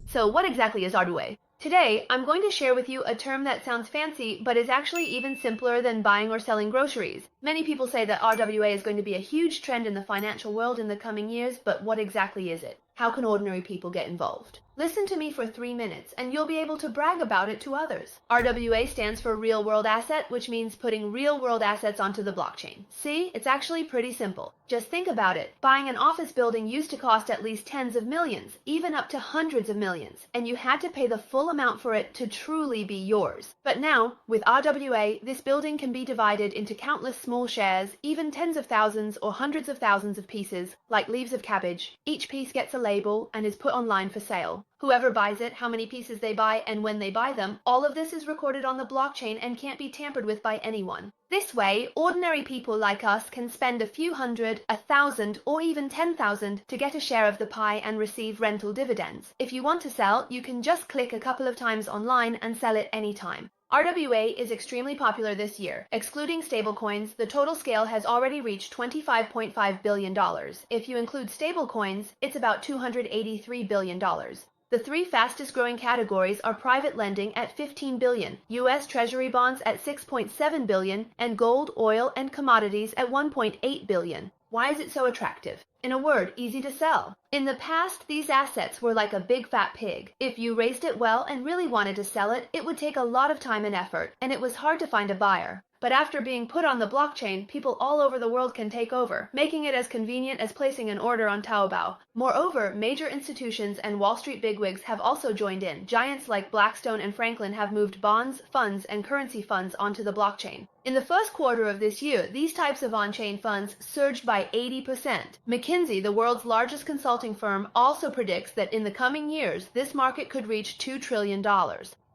So what exactly is RWA? Today, I'm going to share with you a term that sounds fancy, but is actually even simpler than buying or selling groceries. Many people say that RWA is going to be a huge trend in the financial world in the coming years, but what exactly is it? How can ordinary people get involved? Listen to me for 3 minutes, and you'll be able to brag about it to others. RWA stands for Real World Asset, which means putting real-world assets onto the blockchain. See, it's actually pretty simple. Just think about it. Buying an office building used to cost at least tens of millions, even up to hundreds of millions, and you had to pay the full amount for it to truly be yours. But now, with RWA, this building can be divided into countless small shares, even tens of thousands or hundreds of thousands of pieces, like leaves of cabbage. Each piece gets a label and is put online for sale. Whoever buys it, how many pieces they buy, and when they buy them, all of this is recorded on the blockchain and can't be tampered with by anyone. This way, ordinary people like us can spend a few hundred, 1,000, or even 10,000 to get a share of the pie and receive rental dividends. If you want to sell, you can just click a couple of times online and sell it anytime. RWA is extremely popular this year. Excluding stablecoins, the total scale has already reached $25.5 billion. If you include stablecoins, it's about $283 billion. The 3 fastest growing categories are private lending at $15 billion, U.S. Treasury bonds at $6.7 billion, and gold, oil, and commodities at $1.8 billion. Why is it so attractive? In a word, easy to sell. In the past, these assets were like a big fat pig. If you raised it well and really wanted to sell it, it would take a lot of time and effort, and it was hard to find a buyer. But after being put on the blockchain, people all over the world can take over, making it as convenient as placing an order on Taobao. Moreover, major institutions and Wall Street bigwigs have also joined in. Giants like Blackstone and Franklin have moved bonds, funds, and currency funds onto the blockchain. In the first quarter of this year, these types of on-chain funds surged by 80%. McKinsey, the world's largest consulting firm, also predicts that in the coming years, this market could reach $2 trillion.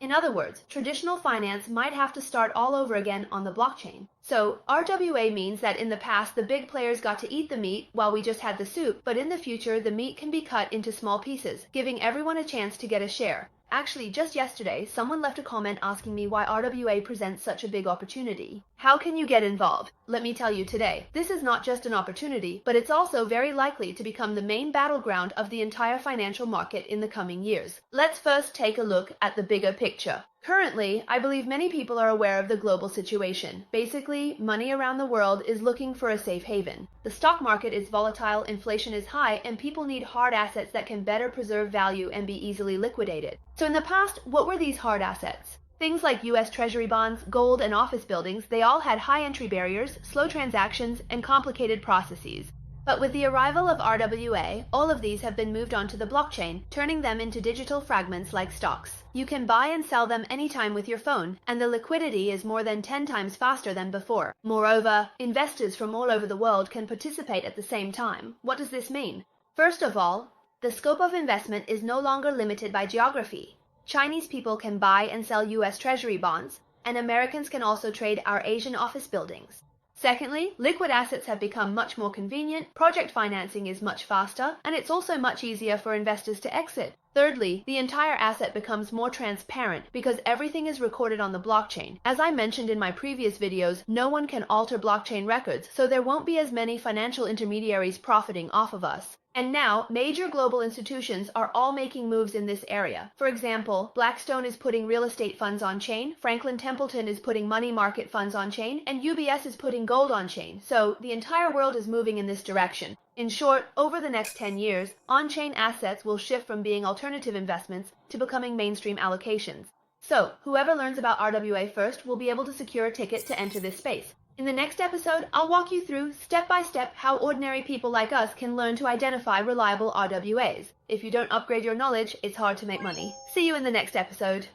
In other words, traditional finance might have to start all over again on the blockchain. So, RWA means that in the past the big players got to eat the meat while we just had the soup, but in the future the meat can be cut into small pieces, giving everyone a chance to get a share. Actually, just yesterday, someone left a comment asking me why RWA presents such a big opportunity. How can you get involved? Let me tell you today. This is not just an opportunity, but it's also very likely to become the main battleground of the entire financial market in the coming years. Let's first take a look at the bigger picture. Currently, I believe many people are aware of the global situation. Basically, money around the world is looking for a safe haven. The stock market is volatile, inflation is high, and people need hard assets that can better preserve value and be easily liquidated. So in the past, what were these hard assets? Things like U.S. Treasury bonds, gold, and office buildings, they all had high entry barriers, slow transactions, and complicated processes. But with the arrival of RWA, all of these have been moved onto the blockchain, turning them into digital fragments like stocks. You can buy and sell them anytime with your phone, and the liquidity is more than 10 times faster than before. Moreover, investors from all over the world can participate at the same time. What does this mean? First of all, the scope of investment is no longer limited by geography. Chinese people can buy and sell U.S. Treasury bonds, and Americans can also trade our Asian office buildings. Secondly, liquid assets have become much more convenient, project financing is much faster, and it's also much easier for investors to exit. Thirdly, the entire asset becomes more transparent because everything is recorded on the blockchain. As I mentioned in my previous videos, no one can alter blockchain records, so there won't be as many financial intermediaries profiting off of us. And now, major global institutions are all making moves in this area. For example, Blackstone is putting real estate funds on-chain, Franklin Templeton is putting money market funds on-chain, and UBS is putting gold on-chain. So, the entire world is moving in this direction. In short, over the next 10 years, on-chain assets will shift from being alternative investments to becoming mainstream allocations. So, whoever learns about RWA first will be able to secure a ticket to enter this space. In the next episode, I'll walk you through step by step how ordinary people like us can learn to identify reliable RWAs. If you don't upgrade your knowledge, it's hard to make money. See you in the next episode.